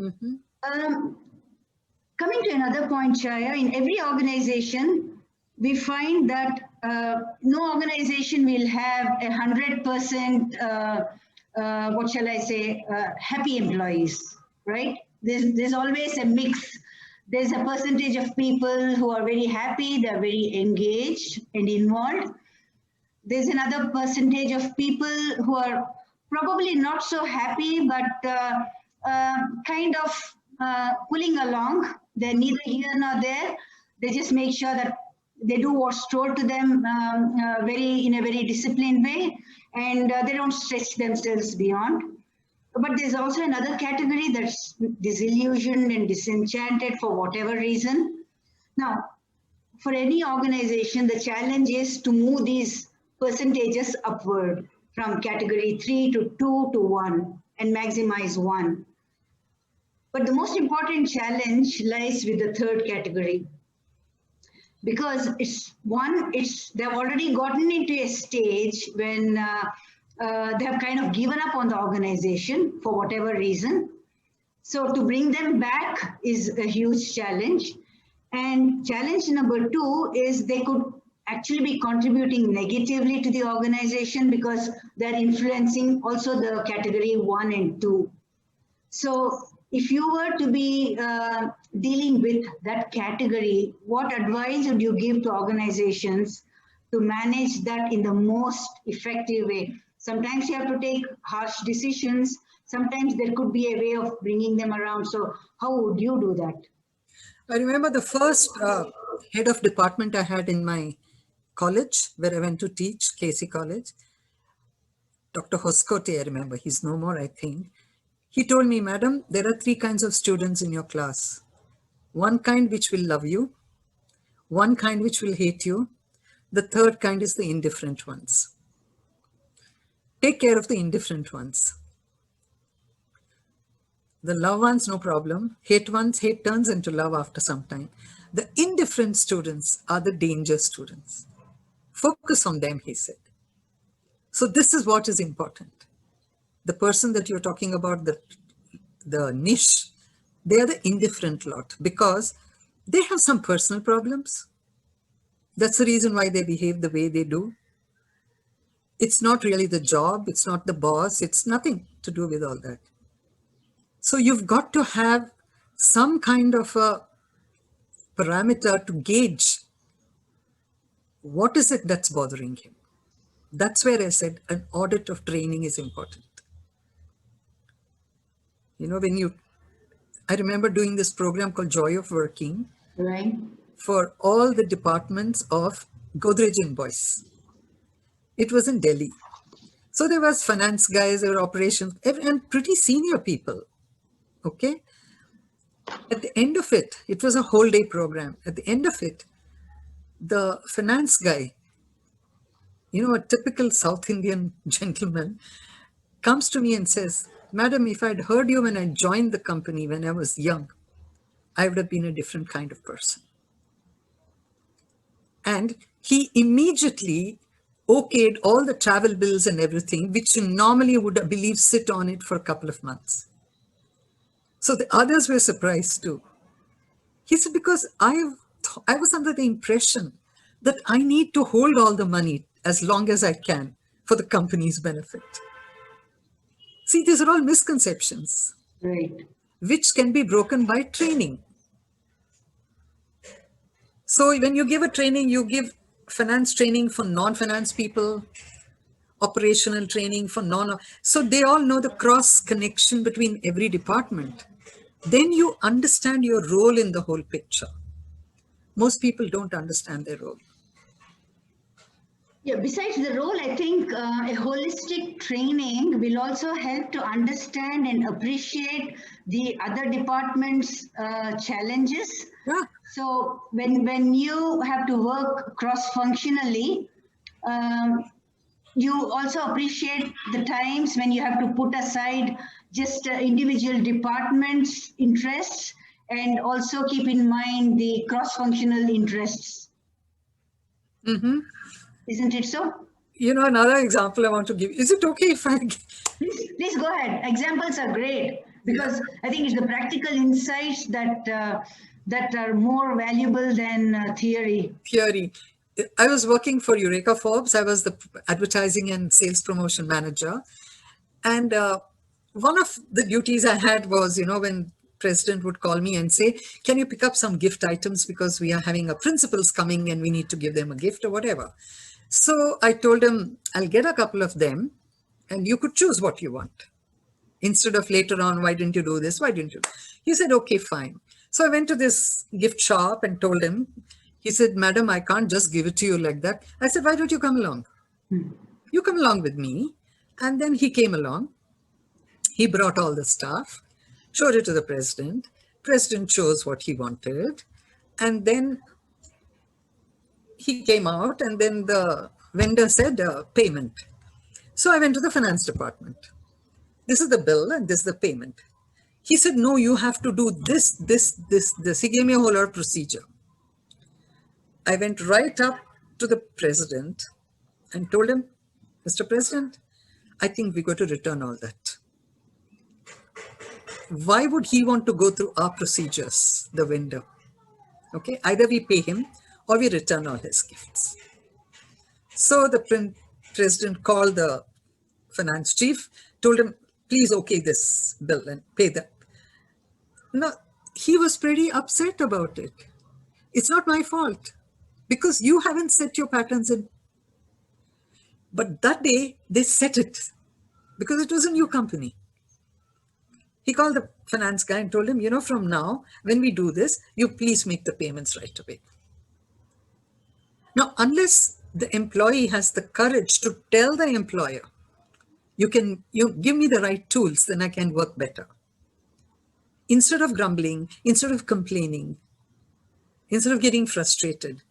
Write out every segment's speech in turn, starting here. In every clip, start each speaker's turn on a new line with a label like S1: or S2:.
S1: Mm-hmm.
S2: Coming to another point, Chaya, in every organization, we find that no organization will have 100%, what shall I say, happy employees, right? There's always a mix. There's a percentage of people who are very happy, they're very engaged and involved. There's another percentage of people who are probably not so happy, but kind of pulling along. They're neither here nor there. They just make sure that they do what's told to them in a very disciplined way, and they don't stretch themselves beyond. But there's also another category that's disillusioned and disenchanted for whatever reason. Now, for any organization, the challenge is to move these percentages upward from category 3 to 2 to 1 and maximize 1. But the most important challenge lies with the third category, because they've already gotten into a stage when they have kind of given up on the organization for whatever reason. So to bring them back is a huge challenge. And challenge number 2 is they could actually be contributing negatively to the organization because they're influencing also the category 1 and 2. So if you were to be dealing with that category, what advice would you give to organizations to manage that in the most effective way? Sometimes you have to take harsh decisions. Sometimes there could be a way of bringing them around. So how would you do that?
S1: I remember the first head of department I had in my college, where I went to teach, Casey College. Dr. Hoskote, I remember, he's no more, I think. He told me, madam, there are 3 kinds of students in your class. One kind which will love you, one kind which will hate you, the third kind is the indifferent ones. Take care of the indifferent ones. The love ones, no problem. Hate turns into love after some time. The indifferent students are the danger students. Focus on them, he said. So this is what is important. The person that you're talking about, the niche, they are the indifferent lot because they have some personal problems. That's the reason why they behave the way they do. It's not really the job, it's not the boss, it's nothing to do with all that. So you've got to have some kind of a parameter to gauge what is it that's bothering him. That's where I said an audit of training is important. You know, I remember doing this program called Joy of Working,
S2: right,
S1: for all the departments of Godrej and Boyce. It was in Delhi. So there was finance guys, there were operations, and pretty senior people. Okay. At the end of it, it was a whole day program. At the end of it, the finance guy, you know, a typical South Indian gentleman, comes to me and says, madam, if I'd heard you when I joined the company when I was young, I would have been a different kind of person. And he immediately okayed all the travel bills and everything, which you normally would, I believe, sit on it for a couple of months. So the others were surprised too. He said, because I was under the impression that I need to hold all the money as long as I can for the company's benefit. See, these are all misconceptions,
S2: right,
S1: which can be broken by training. So when you give a training, you give finance training for non-finance people, operational training for so they all know the cross connection between every department. Then you understand your role in the whole picture. Most people don't understand their role.
S2: Yeah, besides the role, I think a holistic training will also help to understand and appreciate the other departments' challenges.
S1: Yeah.
S2: So when you have to work cross-functionally, you also appreciate the times when you have to put aside just individual departments' interests and also keep in mind the cross-functional interests.
S1: Mm-hmm.
S2: Isn't it so?
S1: You know, another example I want to give. Is it okay if I...
S2: Please go ahead. Examples are great. because I think it's the practical insights that are more valuable than theory.
S1: Theory. I was working for Eureka Forbes. I was the advertising and sales promotion manager. And one of the duties I had was, when president would call me and say, can you pick up some gift items because we are having a principals coming and we need to give them a gift or whatever. So I told him, I'll get a couple of them and you could choose what you want. Instead of later on, why didn't you do this? Why didn't you? He said, okay, fine. So I went to this gift shop and told him, he said, madam, I can't just give it to you like that. I said, why don't you come along? You come along with me. And then he came along. He brought all the stuff, showed it to the president. President chose what he wanted. And then he came out and then the vendor said payment. So I went to the finance department. This is the bill and this is the payment. He said, no, you have to do this, this, this, this. He gave me a whole lot of procedure. I went right up to the president and told him, Mr. President, I think we got to return all that. Why would he want to go through our procedures, the vendor? Okay, either we pay him or we return all his gifts. So the president called the finance chief, told him, please okay this bill and pay that. Now, he was pretty upset about it. It's not my fault because you haven't set your patterns in. But that day, they set it because it was a new company. He called the finance guy and told him, from now, when we do this, you please make the payments right away. Now, unless the employee has the courage to tell the employer, you give me the right tools, then I can work better. Instead of grumbling, instead of complaining, instead of getting frustrated,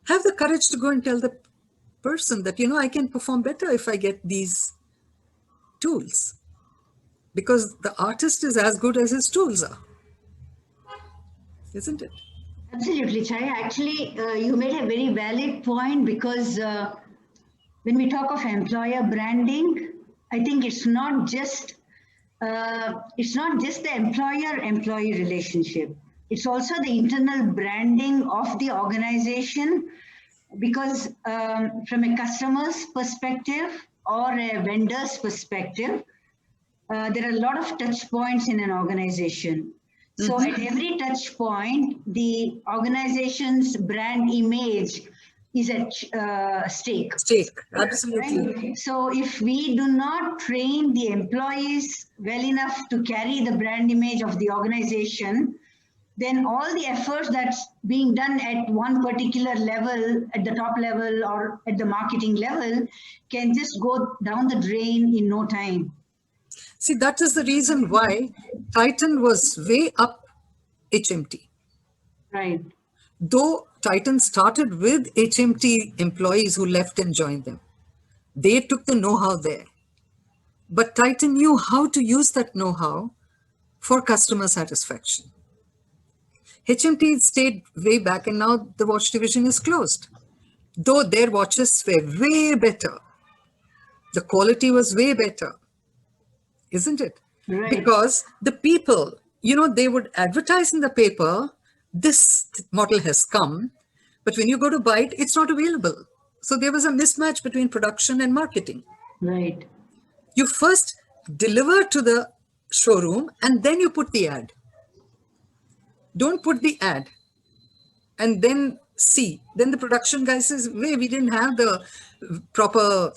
S1: have the courage to go and tell the person that, I can perform better if I get these tools. Because the artist is as good as his tools are. Isn't it?
S2: Absolutely, Chaya. Actually, you made a very valid point because when we talk of employer branding, I think it's not just the employer-employee relationship. It's also the internal branding of the organization, because from a customer's perspective or a vendor's perspective, there are a lot of touch points in an organization. So at every touch point, the organization's brand image is at stake.
S1: Absolutely.
S2: Right? So if we do not train the employees well enough to carry the brand image of the organization, then all the efforts that's being done at one particular level, at the top level or at the marketing level, can just go down the drain in no time.
S1: See, that is the reason why Titan was way up HMT.
S2: Right.
S1: Though Titan started with HMT employees who left and joined them. They took the know-how there. But Titan knew how to use that know-how for customer satisfaction. HMT stayed way back and now the watch division is closed. Though their watches were way better. The quality was way better. Isn't it?
S2: Right.
S1: Because the people, they would advertise in the paper, this model has come, but when you go to buy it, it's not available. So there was a mismatch between production and marketing.
S2: Right.
S1: You first deliver to the showroom and then you put the ad. Don't put the ad and then see. Then the production guy says, we didn't have the proper,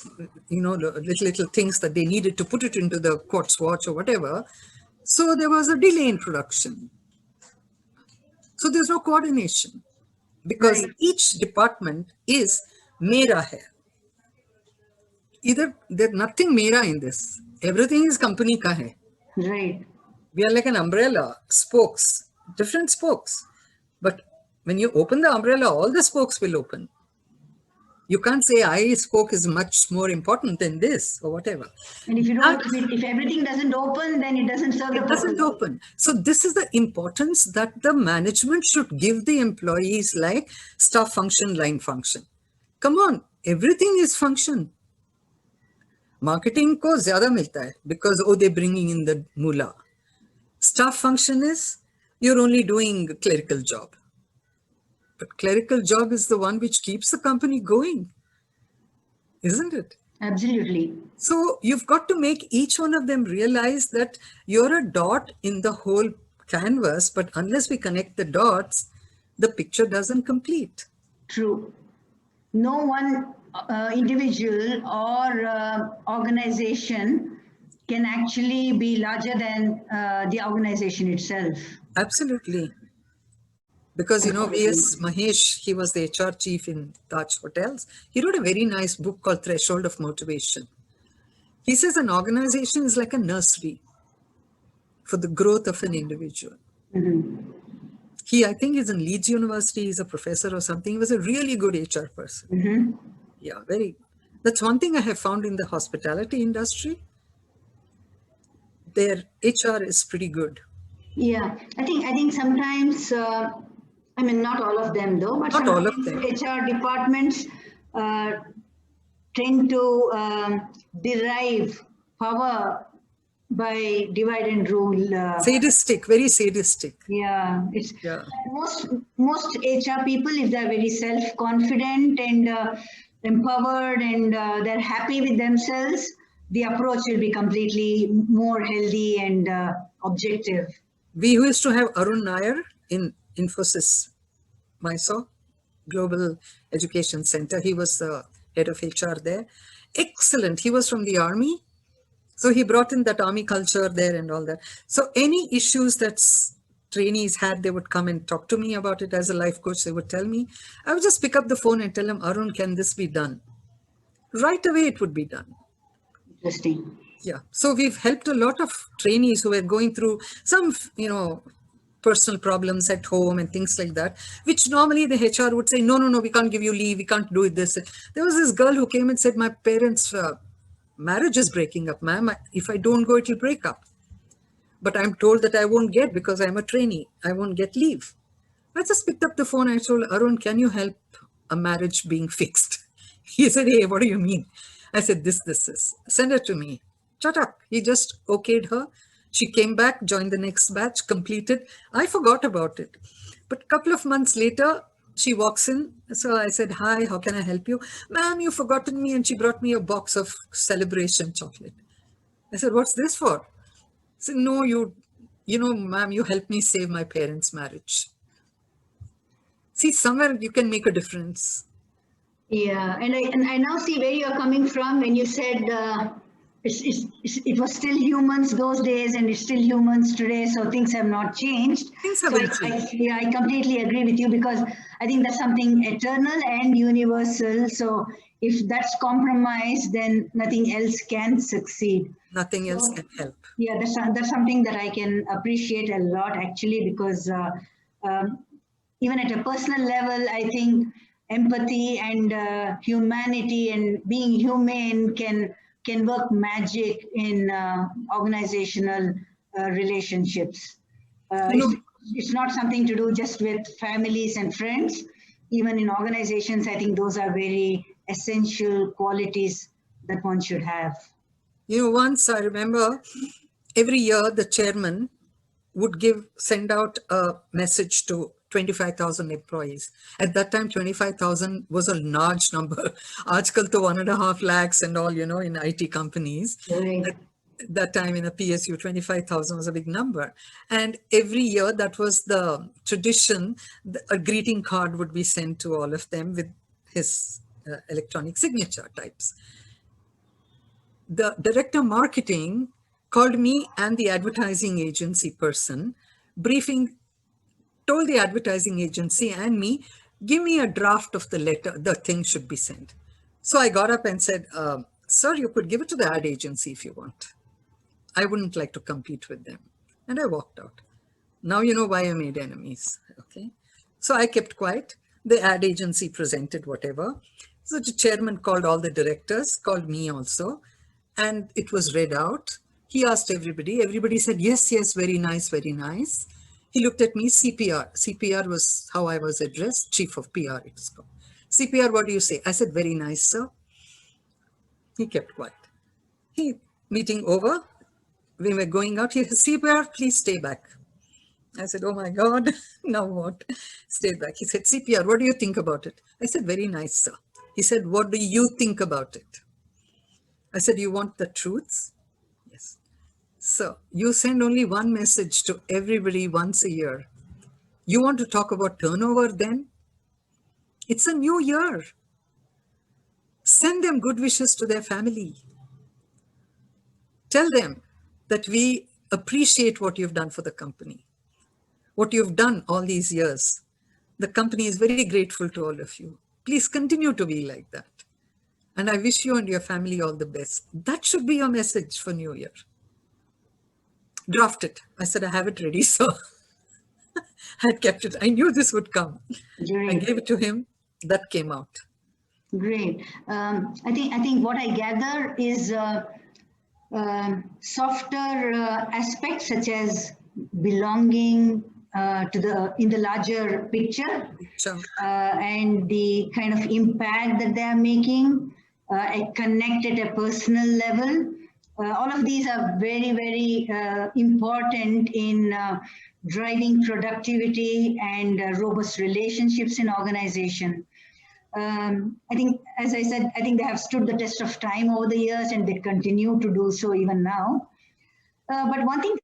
S1: little things that they needed to put it into the quartz watch or whatever. So there was a delay in production. So there's no coordination because each department is mera hai. Either there's nothing mera in this. Everything is company ka hai.
S2: Right.
S1: We are like an umbrella, spokes, different spokes. But when you open the umbrella, all the spokes will open. You can't say I spoke is much more important than this or whatever.
S2: And if everything doesn't open, then it doesn't serve the purpose.
S1: It doesn't open. So this is the importance that the management should give the employees, like staff function, line function. Come on, everything is function. Marketing ko zyada milta hai because they're bringing in the moolah. Staff function is you're only doing a clerical job. But clerical job is the one which keeps the company going, isn't it?
S2: Absolutely.
S1: So you've got to make each one of them realize that you're a dot in the whole canvas, but unless we connect the dots, the picture doesn't complete.
S2: True. No one individual or organization can actually be larger than the organization itself.
S1: Absolutely. Because, V.S. Mahesh, he was the HR chief in Taj Hotels. He wrote a very nice book called Threshold of Motivation. He says an organization is like a nursery for the growth of an individual.
S2: Mm-hmm.
S1: I think he's in Leeds University, he's a professor or something. He was a really good HR person.
S2: Mm-hmm.
S1: Yeah, that's one thing I have found in the hospitality industry. Their HR is pretty good.
S2: Yeah, I think sometimes, I mean, not all of them though, but
S1: Not all of
S2: sometimes
S1: them.
S2: HR departments tend to derive power by divide and rule.
S1: Sadistic, very sadistic.
S2: Yeah, it's
S1: Yeah.
S2: most HR people, if they're very self-confident and empowered and they're happy with themselves, the approach will be completely more healthy and objective.
S1: We used to have Arun Nair in Infosys, Mysore Global Education Center. He was the head of HR there. Excellent. He was from the army. So he brought in that army culture there and all that. So any issues that trainees had, they would come and talk to me about it as a life coach. They would tell me. I would just pick up the phone and tell them, Arun, can this be done? Right away, it would be done.
S2: Interesting.
S1: Yeah. So we've helped a lot of trainees who were going through some, personal problems at home and things like that, which normally the HR would say, no, we can't give you leave. We can't do this. There was this girl who came and said, my parents' marriage is breaking up, ma'am. If I don't go, it will break up. But I'm told that I won't get because I'm a trainee. I won't get leave. I just picked up the phone. I told Arun, can you help a marriage being fixed? He said, hey, what do you mean? I said, this. Send her to me. Shut up. He just okayed her. She came back, joined the next batch, completed. I forgot about it. But a couple of months later, she walks in. So I said, hi, how can I help you? Ma'am, you've forgotten me. And she brought me a box of celebration chocolate. I said, what's this for? I said, no, ma'am, you helped me save my parents' marriage. See, somewhere you can make a difference.
S2: Yeah, and I now see where you're coming from when you said it was still humans those days and it's still humans today, so things have not changed.
S1: Things
S2: So
S1: haven't changed.
S2: I completely agree with you because I think that's something eternal and universal. So if that's compromised, then nothing else can succeed.
S1: Nothing else can help.
S2: Yeah, that's something that I can appreciate a lot actually because even at a personal level, I think empathy and humanity and being humane can work magic in organizational relationships. It's not something to do just with families and friends. Even in organizations, I think those are very essential qualities that one should have.
S1: Once I remember every year the chairman would send out a message to 25,000 employees. At that time, 25,000 was a large number. Aajkal to 1.5 lakhs and all, in IT companies.
S2: Right.
S1: At that time in a PSU, 25,000 was a big number. And every year that was the tradition, a greeting card would be sent to all of them with his electronic signature types. The director of marketing called me and the advertising agency person, told the advertising agency and me, give me a draft of the letter, the thing should be sent. So I got up and said, sir, you could give it to the ad agency if you want. I wouldn't like to compete with them. And I walked out. Now you know why I made enemies, okay? So I kept quiet. The ad agency presented whatever. So the chairman called all the directors, called me also, and it was read out. He asked everybody. Everybody said, yes, very nice, very nice. He looked at me, CPR. CPR was how I was addressed, chief of PR, it's called. CPR, what do you say? I said, very nice, sir. He kept quiet. Meeting over. we were going out. He said, CPR, please stay back. I said, oh my God, now what? Stay back. He said, CPR, what do you think about it? I said, very nice, sir. He said, what do you think about it? I said, you want the truth? Yes. So you send only one message to everybody once a year. You want to talk about turnover then? It's a new year. Send them good wishes to their family. Tell them that we appreciate what you've done for the company, what you've done all these years. The company is very grateful to all of you. Please continue to be like that. And I wish you and your family all the best. That should be your message for New Year. Draft it. I said, I have it ready, so I had kept it. I knew this would come.
S2: Great.
S1: I gave it to him. That came out.
S2: Great. I think what I gather is softer aspects such as belonging in the larger picture,
S1: Sure.
S2: and the kind of impact that they are making, connect at a personal level. All of these are very, very important in driving productivity and robust relationships in organization. I think, as I said, I think they have stood the test of time over the years, and they continue to do so even now. But one thing